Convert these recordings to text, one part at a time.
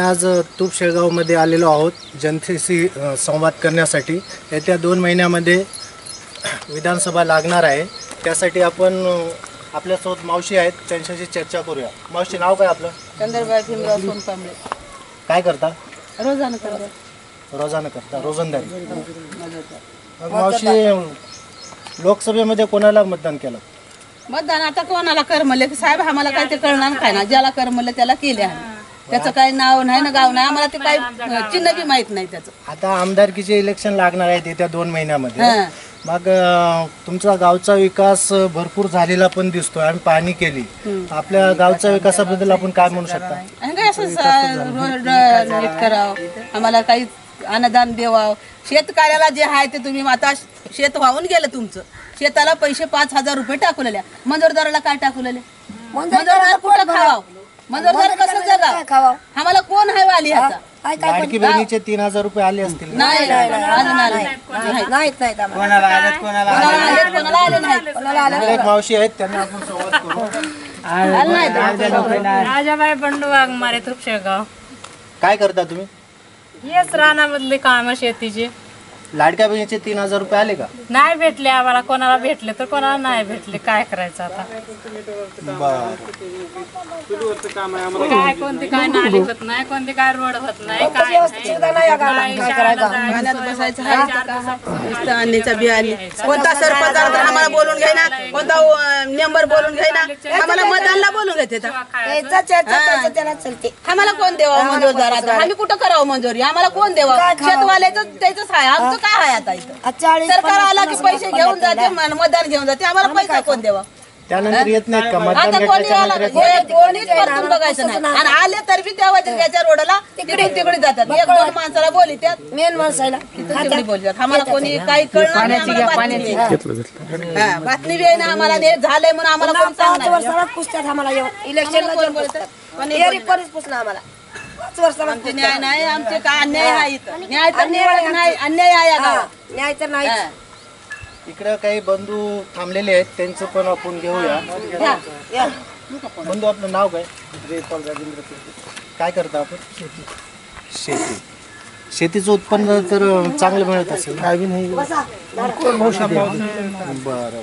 आज तूप शेळगावमध्ये आलेलो आहोत जनतेशी संवाद करण्यासाठी। येत्या 2 महिन्यामध्ये विधानसभा लागणार आहे, त्यासाठी आपण आपल्यासोबत मावशी आहेत, त्यांच्याशी चर्चा करूया। मावशी, नाव काय आपलं? चंद्रबाई भीमराव सोनकांबळे। काय करता? रोजानं करता रोजंदारी। मावशी, लोकसभेमध्ये कोणाला मतदान केलं? मतदान आता कोणाला कर म्हणले की साहेब आम्हाला काय ते कळणार काय ना, ज्याला कर म्हणलं त्याला केले आहे। त्याचं काही नाव नाही ना गाव नाही, आम्हाला ते काही चिन्ह बी माहित नाही त्याचं। आता आमदारकीचे इलेक्शन लागणार आहेत येत्या 2 महिन्यामध्ये, मग तुमचा गावचा विकास भरपूर झालेला पण दिसतोय, आम्ही पाहणी केली। आपल्या गावच्या विकासाबद्दल आपण काय म्हणू शकता? रोड नीट करावं, आम्हाला काही अनुदान द्यावं, शेतकऱ्याला जे आहे ते तुम्ही आता शेत वाहून गेलं तुमचं, शेताला पैसे 5,000 रुपये टाकलेले, मंजूरदाराला काय टाकलेले? मंजूरदार कुठं खावावं, मंजूरदार कसं जगावं, आम्हाला कोण आहे वाली ह्याचा? लाडकी बहिणीचे 3,000 रुपये आले असतील? नाही, एक मावशी आहेत, त्यांना आपण संवाद करू। राजाबाई बंडू वाघमारे, तूप शेळगाव। काय करता तुम्ही? हेच रानामधले काम शेतीचे। लाडक्या बहिणीचे 3,000 रुपये आले का? नाही भेटले आम्हाला, कोणाला भेटले तर कोणाला नाही भेटले, काय करायचं आता? काय कोणती काय नाली होत नाही, कोणती काय रोड होत नाही, काय अन्याच्या बियाणे कोणता सरपंच आम्हाला बोलून घ्यायना, कोणता मेंबर बोलून घ्यायना, आम्हाला मतदानला बोलून घेते। आम्हाला कोण देवा मंजूरदार? आता आम्ही कुठं करावं मंजुरी? आम्हाला कोण देवा? शेतवाल्याचं त्याच आहे, आमचं काय आहे आता इथं? सरकार आला की पैसे घेऊन जाते, मतदान घेऊन जाते, आम्हाला पैसा कोण देवा? त्यानंतर येत नाहीत का मतदान? आता कोणीच परतून बघायचं नाही, आणि आले तर बी त्याच्या रोडला तिकडे जातात, 1-2 माणसाला बोलतात, मेन माणसाला तिकडे बोलतात। आम्हाला कोणी काही कळणार नाही, बातमी बी आहे ना आम्हाला, झालंय म्हणून आम्हाला कोण सांगणार? आम्हाला इलेक्शन कोण बोलतात? आमचे न्याय नाही, आमचे काय अन्याय आहे इथं? न्याय तर नाही, अन्याय आहे, न्याय तर नाही। इकडे काही बंधू थांबलेले आहेत, त्यांचं पण आपण घेऊया। बंधू, आपलं नाव काय? काय करता आपण? शेती। शेतीचं उत्पन्न तर चांगलं मिळत असेल? बरं।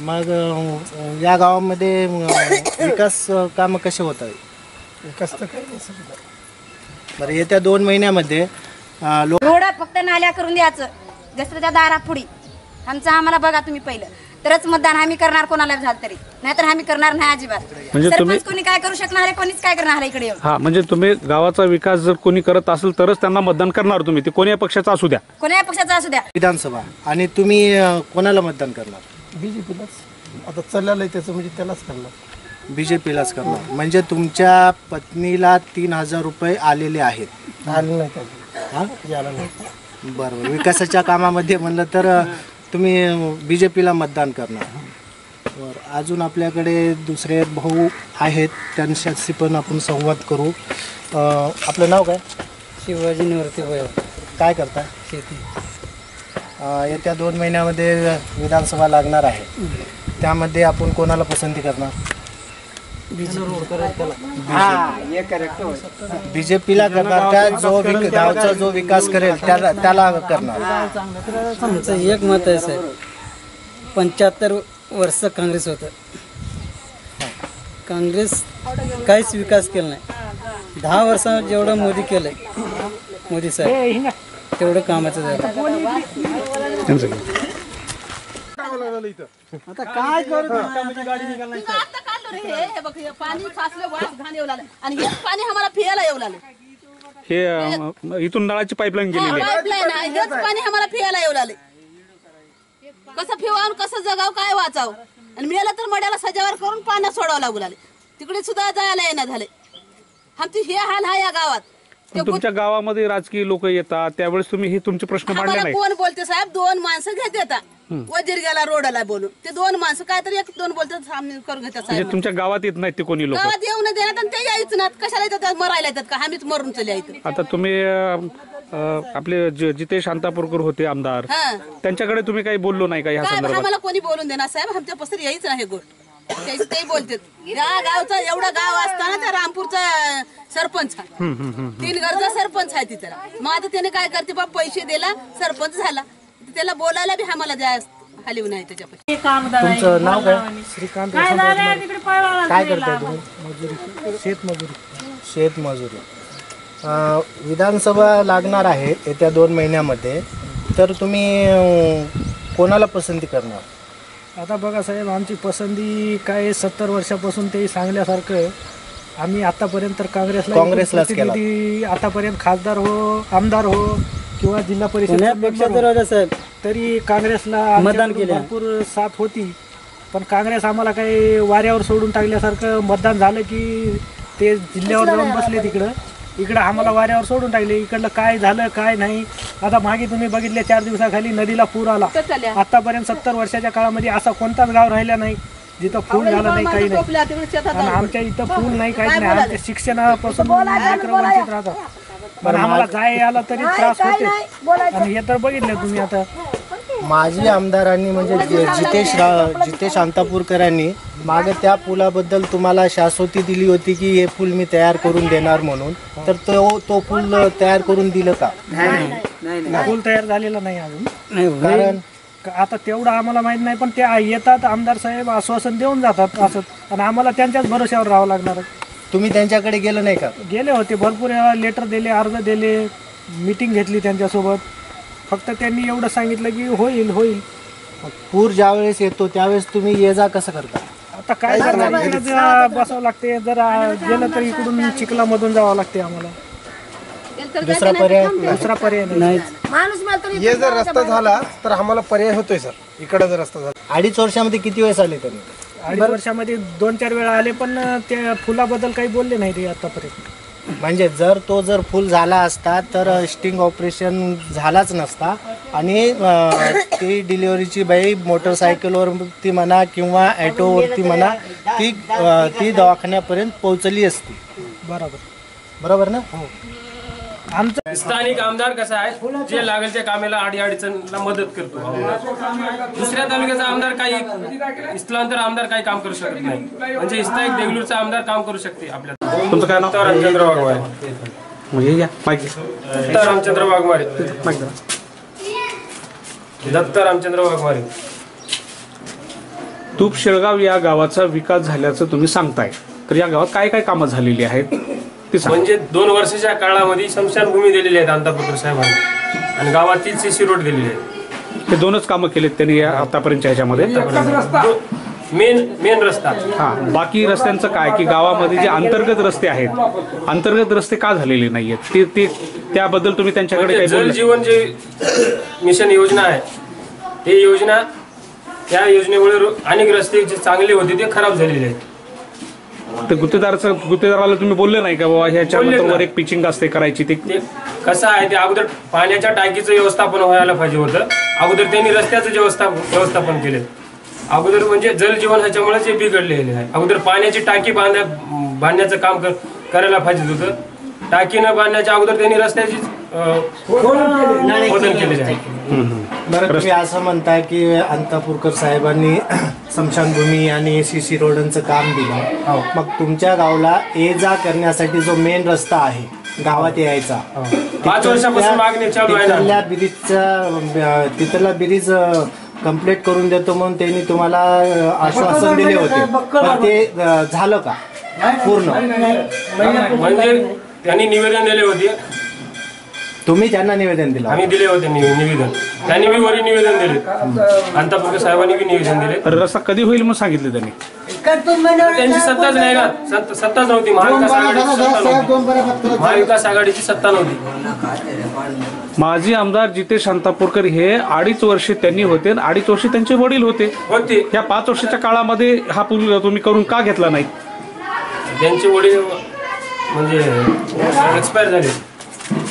मग या गावामध्ये विकास कामं कसे होत आहे? बरं, येत्या 2 महिन्यामध्ये रोड फक्त नाल्या करून द्यायचं, जसं त्या दारापुढी आमचं आम्हाला बघा तुम्ही पहिलं, तरच मतदान आम्ही करणार कोणाला झालं तरी, नाहीतर आम्ही करणार नाही अजिबात। म्हणजे सरपंच कोणी काय करू शकणार आहे? कोणीच काय करणार आहे इकडे येऊन? हा, म्हणजे तुम्ही गावाचा विकास जर कोणी करत असेल तरच त्यांना मतदान करणार तुम्ही, ते कोणी पक्षाचा असू द्या, कोणत्या पक्षाचा असू द्या। विधानसभा, आणि तुम्ही कोणाला मतदान करणार? बीजेपीलाच आता चाललंय त्याचं, म्हणजे त्यालाच करणार, बीजेपीलाच करणार। म्हणजे तुमच्या पत्नीला 3,000 रुपये आलेले आहेत? आलं नाही त्याला। बरोबर, विकासाच्या कामामध्ये म्हणलं तर तुम्ही बीजेपीला मतदान करणार। बरं, अजून आपल्याकडे दुसरे भाऊ आहेत, त्यांच्याशी पण आपण संवाद करू। आपलं नाव काय? शिवाजी निवृत्ती वय। काय करता? शेती। येत्या 2 महिन्यामध्ये विधानसभा लागणार आहे, त्यामध्ये आपण कोणाला पसंती करणार? बीजेपीला करणार का? जो गावचा जो विकास करेल त्याला करणार? आमचं एक मत आहे साहेब, 75 वर्ष काँग्रेस होतं, काँग्रेस काहीच विकास केला नाही। 10 वर्षात जेवढं मोदी केलंय, मोदी साहेब, तेवढं कामाचं झालं। आता काय करू? पाणी साचलं, वास घाण येऊ लागलं, आणि हेच पाणी आम्हाला पियाला येऊ लागलं। हे इथून नळाची पाईपलाईन गेलेली आहे, पाईपलाईन आहे, हेच पाणी आम्हाला पियाला येऊ लागले। कसं पिवावं, कसं जगाव, काय वाचावं? आणि मिळालं तर मड्याला सजावर करून पाण्यात सोडावं लागू लागले, तिकडे सुद्धा जायला येणं झाले। आमची हे हाल आहे या गावात। तुमच्या गावामध्ये राजकीय लोक येतात, त्यावेळेस तुम्ही हे तुमचे प्रश्न मांडले नाही? कोण बोलते साहेब? 2 माणसं घेत येतात, वजीर गेला रोडला बोलून. ते 2 माणसं काय तरी 1-2 बोलतात आम्ही करून घेतात म्हणजे साहेब. तुमच्या गावात येत नाहीत ते कोणी लोक? गावात येऊन देण्यात आणि ते यायचं ना, कशाला येतात? मरायला येतात का? आम्हीच मरून चले येतात. आता तुम्ही आपले जितेश शांतापूरकर होते आमदार, हा त्यांच्याकडे तुम्ही काही बोललो नाही का ह्या काय संदर्भात? आम्हाला कोणी बोलून देणार साहेब? आमच्या पसर यायच नाही गोष्ट. ते बोलतात या गावचा एवढा गाव असताना त्या रामपूरचा सरपंच हा 3 घरचा सरपंच आहे तिथं. मग आता त्याने काय करते बाबा, पैसे दिला सरपंच झाला, त्याला बोलायला बी आम्हाला जास्त हलिव नाही त्याच्यापाशी. तुमचं नाव काय? श्रीकांत काय झालं तिकडे पळवायला काय करताय तुम्ही? मजुरी, शेतमजुरी. शेतमजुरी. विधानसभा लागणार आहे येत्या 2 महिन्यामध्ये, तर तुम्ही कोणाला पसंती करणार? आता बघा साहेब, आमची पसंती काय 70 वर्षापासून ते सांगल्यासारखं आम्ही आतापर्यंत तर काँग्रेसलाच केला. प्रतिनिधी, आतापर्यंत खासदार हो, आमदार हो किंवा जिल्हा परिषद पुण्यापेक्षा तर होता साहेब, तरी काँग्रेसला मतदान आमच्याकडून केलं. भरपूर साथ होती. पण काँग्रेस आम्हाला काही वाऱ्यावर सोडून टाकल्यासारखं, मतदान झालं की ते जिल्ह्यावर जाऊन बसले इकडं आम्हाला वाऱ्यावर सोडून टाकले. इकडलं काय झालं काय नाही. आता मागे तुम्ही बघितले 4 दिवसाखाली नदीला पूर आला. आतापर्यंत 70 वर्षाच्या काळामध्ये असा कोणताच गाव राहिला नाही जिथं फूल झालं नाही, काही नाही. आणि आमच्या इथं फूल नाही, काहीच नाही. आमच्या शिक्षणापासून लेकरं वंचित राहतात. पण आम्हाला जाय आला तरी त्रास होते. आणि हे तर बघितलं तुम्ही आता. माजी आमदारांनी म्हणजे जितेश शांतापूरकरांनी मागे त्या पुलाबद्दल तुम्हाला शाश्वती दिली होती की हे पूल मी तयार करून देणार म्हणून, तर तो पूल तयार करून दिलं का? पूल तयार झालेला नाही अजून. कारण आता तेवढं आम्हाला माहित नाही, पण ते येतात आमदार साहेब आश्वासन देऊन जातात असं, आणि आम्हाला त्यांच्याच भरोश्यावर राहावं लागणार. तुम्ही त्यांच्याकडे गेलं नाही का? गेले होते, भरपूर वेळा लेटर दिले, अर्ज दिले, मीटिंग घेतली त्यांच्यासोबत. फक्त त्यांनी एवढं सांगितलं की होईल. पूर ज्यावेळेस येतो त्यावेळेस तुम्ही ये जा कसं करता? आता काय करणार, इकडं बसावं लागते. जर गेलं तर इकडून चिखलामधून जावं लागते आम्हाला. दुसरा पर्याय? दुसरा पर्याय नाही. हे जर रस्ता झाला तर आम्हाला पर्याय होतोय सर. इकडं जर रस्ता झाला 2.5 वर्षामध्ये किती वेळेस आले त्यांनी? 2.5 वर्षामध्ये 2-4 वेळा आले, पण त्या फुलाबद्दल काही बोलले नाही ते आतापर्यंत. म्हणजे जर फुल झाला असता तर स्टिंग ऑपरेशन झालाच नसता आणि ती डिलिव्हरीची बाई मोटरसायकलवरती म्हणा किंवा ॲटोवरती म्हणा ती दवाखान्यापर्यंत पोहोचली असती. बरोबर ना? हो. आमचं स्थानिक आमदार कसा आहे, जे लागेल त्या कामाला अडीअडचणला मदत करतो. दुसऱ्या तालुक्याचा आमदार काही स्थलांतर आमदार काही काम करू शकत नाही, म्हणजे स्थानिक देगलूरचा आमदार काम करू शकते. आपल्या तुमचं काय नाव? रामचंद्र वाघमारे. म्हणजे या माहिती दत्त रामचंद्र वाघमारे. दत्त रामचंद्र वाघमारे. तूप शेळगाव या गावाचा विकास झाल्याचं तुम्ही सांगताय, तर या गावात काय काय कामं झालेली आहेत ते सांगा. म्हणजे 2 वर्षाच्या काळामध्ये स्मशानभूमी दिलेली आहेत अंतापूरकर साहेबांनी, आणि गावातील CC रोड दिलेले आहेत. हे 2च कामं केलेत त्यांनी या आतापर्यंतच्या ह्याच्यामध्ये. मेन रस्ता. हा, बाकी रस्त्यांचं काय की गावामध्ये जे अंतर्गत रस्ते आहेत, अंतर्गत रस्ते का झालेले नाहीयेत ते त्याबद्दल तुम्ही त्यांच्याकडे काही जल बोलले? जीवन जे मिशन योजना आहे, ते योजना त्या योजनेमुळे अनेक रस्ते जे चांगले होते ते खराब झालेले आहेत. ते गुत्तेदाराला तुम्ही बोलले नाही का बाबा ह्याच्यानंतर एक पिचिंग असते करायची? ते कसं आहे, ते अगोदर पाण्याच्या टाकीचं व्यवस्थापन व्हायला पाहिजे होतं. अगोदर त्यांनी रस्त्याचं व्यवस्थापन केले. अगोदर म्हणजे जल जीवन ह्याच्यामुळे जे बिघडलेले आहे. अगोदर पाण्याची टाकी बांधण्याचं काम करायला पाहिजे होतं. टाकी न बांधण्याच्या अगोदर त्यांनी रस्त्याची बदल केलेले आहे. बरं, तुम्ही असं म्हणताय की अंतापूरकर साहेबांनी स्मशानभूमी आणि CC रोडांचं काम दिलं, मग तुमच्या गावाला ये जा करण्यासाठी जो मेन रस्ता आहे गावात यायचा, 5 वर्षापासून मागणी चालू आहे ना. तिथला ब्रिज कंप्लीट करून देतो म्हणून त्यांनी तुम्हाला आश्वासन दिले होते, पण ते झालं का पूर्ण? म्हणजे त्यांनी निवेदन दिले होते. तुम्ही त्यांना निवेदन दिलं? आम्ही दिले होते निवेदन. त्यांनी बी वरी निवेदन दिले, अंतापूरकर साहेबांनी बी निवेदन दिले. रस्ता कधी होईल म्हणून सांगितले त्यांनी? त्यांची सत्ताच नाही ना, सत्ताच नव्हती. महाविकास आघाडीची सत्ता नव्हती. माजी आमदार जितेश शांतापूरकर हे 2.5 वर्षे त्यांनी होते आणि 2.5 वर्षे त्यांचे वडील होते. या 5 वर्षाच्या काळामध्ये हा पूल तुम्ही करून का घेतला नाही? त्यांचे वडील म्हणजे एक्सपायर झाले.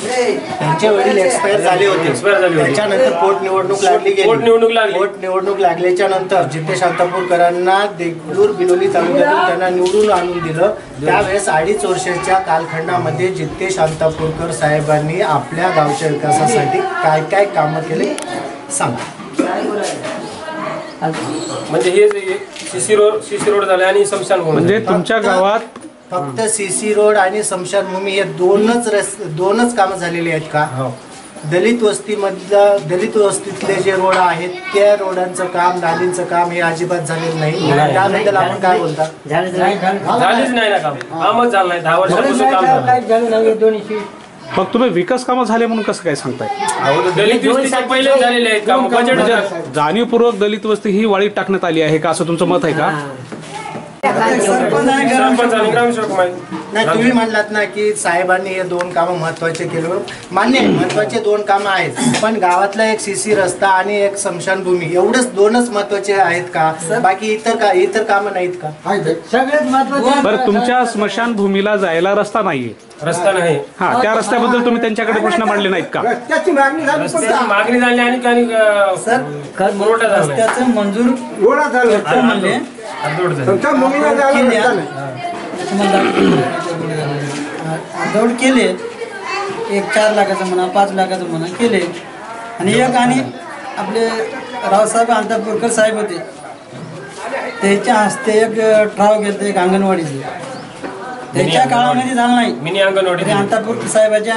त्यांचे वडील एक्सपायर झाले होते. त्याच्यानंतर पोटनिवडणूक लागली गेली. पोटनिवडणूक लागल्याच्या नंतर जितेश शांतापूरकरांना देगलूर बिलोली तालुक्यातून त्यांना निवडून आणून दिलं. त्यावेळेस 2.5 वर्षाच्या कालखंडामध्ये जितेश शांतापूरकर साहेबांनी आपल्या गावच्या विकासासाठी काय काय कामं केले सांगा. म्हणजे हे सीसी रोड झाले आणि स्मशानभूमी. म्हणजे तुमच्या गावात फक्त सीसी रोड आणि स्मशानभूमी हे दोनच कामं झालेली आहेत का? दलित वस्तीतले जे रोड आहेत त्या रोडांचं काम, नालींचं काम हे अजिबात झालेलं नाही. त्याबद्दल आपण काय बोलता? झालीच नाही ना काम. कामच झालं नाही. 10 वर्षापासून काम झालं. मग तुम्ही विकास कामं झाले म्हणून कसं काय सांगताय? दलित वस्तीचे पहिले झालेले आहेत काम. बजेट जाणीवपूर्वक दलित वस्ती ही वाळीत टाकण्यात आली आहे का, असं तुमचं मत आहे का? नाही, तुम्ही म्हणलात ना की साहेबांनी हे 2 कामं महत्वाचे केले. मान्य आहे, महत्वाचे 2 कामं आहेत, पण गावातला एक सीसी रस्ता आणि एक स्मशानभूमी एवढंच 2च महत्वाचे आहेत का? बाकी इतर कामं नाहीत का? सगळ्यात महत्वाचे. बरं, तुमच्या स्मशानभूमीला जायला रस्ता नाहीये. रस्ता नाही. हा, त्या रस्त्याबद्दल तुम्ही त्यांच्याकडे प्रश्न मांडले नाहीत का? रस्त्याची मागणी झाली मागणी झाली आणि रस्त्याचं मंजूर गोळा झाला म्हणले दौड केले. 4 लाखाचं म्हणा, 5 लाखाचं म्हणा केले. आणि आपले रावसाहेब अंतापूरकर साहेब होते, त्याच्या हस्ते एक ट्राव गेलं, एक अंगणवाडीचे. त्याच्या काळामध्ये झालं नाही. मिनी अंगणवाडी अंतापूरकर साहेबाच्या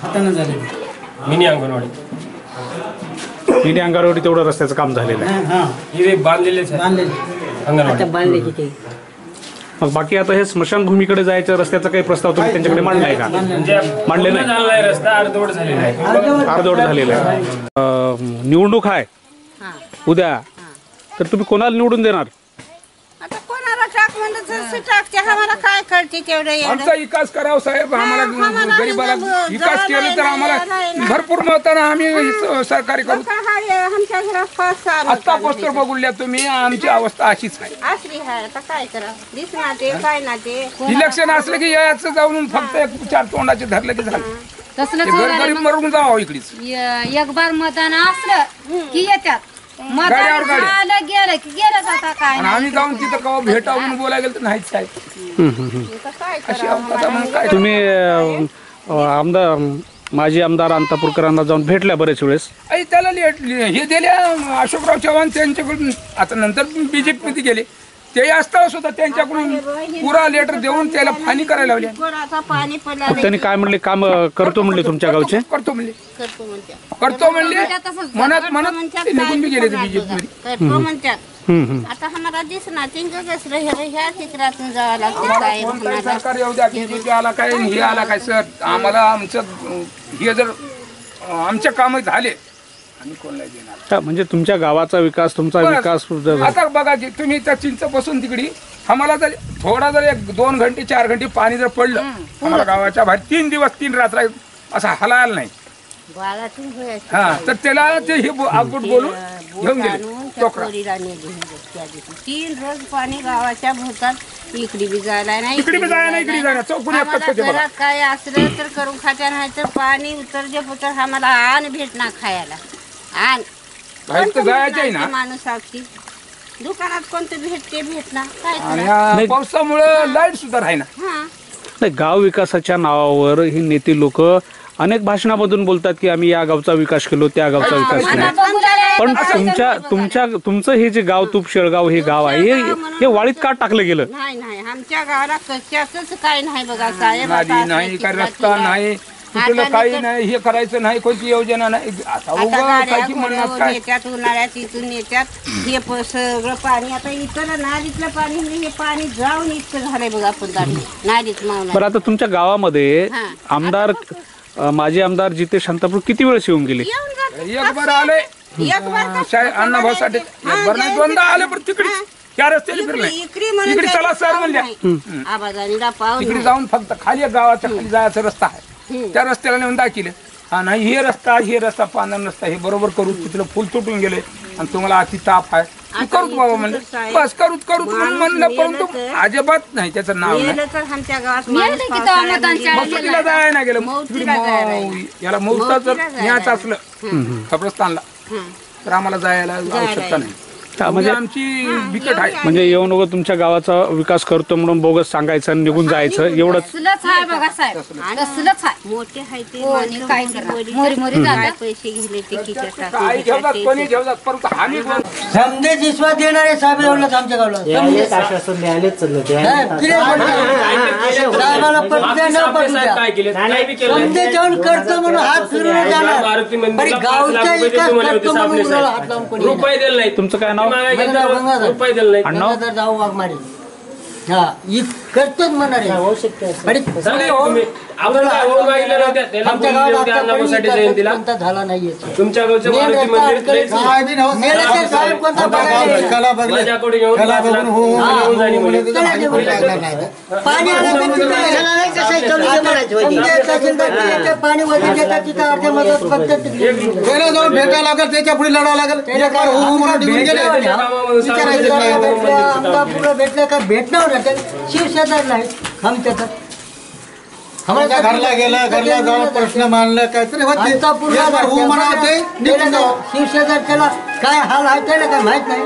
हाताने झाले. मिनी अंगणवाडी तेवढं रस्त्याचं काम झालेलं आहे. बांधलेलेच अंगणवाडी. मग बाकी आता हे स्मशानभूमीकडे जायच्या रस्त्याचा काही प्रस्ताव तुम्ही त्यांच्याकडे मांडलाय का? मांडले नाही. रस्ता अर्धवट झालेला आहे. अर्धवट झालेला आहे. निवडणूक आहे उद्या, तर तुम्ही कोणाला निवडून देणार? आता कोणाला टाक म्हणलं तर टाकते. आम्हाला काय कळते तेवढं. आमचा विकास करावा साहेब. आम्हाला गरीबाला विकास केला तर आम्हाला भरपूर मतानं आम्ही सहकार्य करू. आमच्या घरात आता पोस्टर बघूया तुम्ही, आमची अवस्था अशीच आहे. असली आहे. आता काय करा, दिसणार ते काय ना ते. इलेक्शन असलं की याचं जाऊन फक्त 4 तोंडाचे धरलं की झालं. तसलं गरीब मरून जावं इकडेच. एक बार मतदान असलं की येतात. गाड्यावर गाडी. मतदान गेलं की गेलं जाता काय. आणि आम्ही जाऊन तिथं कवा भेटावून बोलायला गेलं तर नाहीच आहे. अशी अवस्था मग काय. तुम्ही माजी आमदार अंतापूरकरांना जाऊन भेटल्या बरेच वेळेस. त्याला हे दिले अशोकराव चव्हाण त्यांच्याकडून. आता नंतर बीजेपी मध्ये गेले. ते असताना सुद्धा त्यांच्याकडून पुरा लेटर देऊन त्याला फानी करायला लावली. पाणी मग त्यांनी काय म्हणले? काम करतो म्हणले तुमच्या गावचे? करतो म्हणले म्हणत ते निघून बी गेले बीजेपी मध्ये. आता आम्हाला दिसणार ह्या चित्रातून जावं लागतं. सरकार येऊ द्या, बीजेपी आला काय हे आला काय सर. आम्हाला आमचं हे जर आमचे काम झाले आम्ही कोणाला देणार. म्हणजे तुमच्या गावाचा विकास, तुमचा विकास. आता बघा की तुम्ही त्या चिंच बसून तिकडी आम्हाला जर थोडा जर 1-2 घंटे 4 घंटे पाणी जर पडलं आम्हाला गावाच्या बाहेर 3 दिवस 3 रात्र असा हलायला नाही. हा, तर त्याला ते हे आगुट बोलून घेऊन गेले. 3 रोज पाणी गावाच्या भोवतात इकडे बी जायला नाही, इकडे बी जायला नाही, इकडे जायला चौकून घरात काय असलं तर करून खात्या नाही तर पाणी उतरजे पुतर आम्हाला आण भेटणार खायला. आण जायचं आहे ना माणूस अगदी दुकानात कोणतं भेटणार काय. आणि पावसामुळे लाईट सुद्धा आहे ना. नाही, गाव विकासाच्या नावावर ही नेते लोक अनेक भाषणामधून बोलतात की आम्ही या गावचा विकास केलो, त्या गावचा विकास केला. पण तुमचं हे जे गाव तुप शेळगाव हे गाव आहे हे वाळीत का टाकलं गेलं? नाही, आमच्या गावाला कशाच काय नाही बघा साहेब. नाही काय रस्ता नाही, कुठलं काही नाही, हे करायचं नाही, कोणती योजना नाही. येतात उन्हाळ्यात इथून येतात हे सगळं पाणी. आता इतर नालीतलं पाणी हे पाणी जाऊन इतकं झालंय बघा. आपण नालीत मावणार. बरं, आता तुमच्या गावामध्ये आमदार माजी आमदार जितेश शांतापूर किती वेळेस येऊन गेले? एक बार आले अण्णाभाऊसाठी, एक बार नाही 2दा आले. पण तिकडे त्या रस्त्याने फिरले. इकडे चला सर म्हणल्या. तिकडे जाऊन फक्त खाली गावाच्या खाली जायचा रस्ता आहे, त्या रस्त्याला नेऊन दाखिले. हा नाही हे रस्ता पांढरा रस्ता हे बरोबर करू. तिथलं फुल तुटून गेले आणि तुम्हाला अति ताप आहे. करूच बाबा म्हणलं, बस करूच म्हणलं, परंतु अजिबात नाही त्याचं नाव नाही. मस्तकीला जायला नाही गेलं. याला मुहूर्त जर न्यायचं असलं कब्रस्तानला तर आम्हाला जायला आवश्यकता नाही. म्हणजे आमची बिकट आहे. म्हणजे येऊ नको तुमच्या गावाचा विकास करतो म्हणून बोगस सांगायचं आणि निघून जायचं एवढंच. तसलंच आहे बघा साहेब, तसलंच आहे. मोठे आहे ते काय करणार, पैसे घेतले ते काही घेऊन कोणी घेऊन परंतु आम्ही समजेच विश्वास देणारे साहेब एवढंच आमच्या गावाला आश्वासन द्यायलेच चाललं ते. साहेबाला पटल्या न पटल्या काय केलं काय बी केलं समजे जेवण करतो म्हणून हात फिरवून जाणार, पण गावच्या विकास करतो म्हणून उराला हात लावून कोणी येणार. रुपये दिले नाही. तुमचं काय नाव? रुपये दिले नाही. गंगाधर जाऊ वाघमारे. हा करतोच म्हणणार आहे. आमच्या गावात आतापर्यंत जयंतीला झाला नाहीये. तुमच्या गावच्या मारुती मंदिर साहेब कोणता पाणी पाणी वगैरे देतात तिथं अर्ध्या मदत फक्त त्याला जाऊन भेटायला लागेल, त्याच्या पुढे लढावं लागेल. आमदार भेटलं का भेटणार शिवशेजारला आहे आमच्यात. घरला गेला, घरला जाऊन प्रश्न मांडलं काहीतरी शिवशेजार त्याला काय हाल आहे त्याला काय माहित नाही.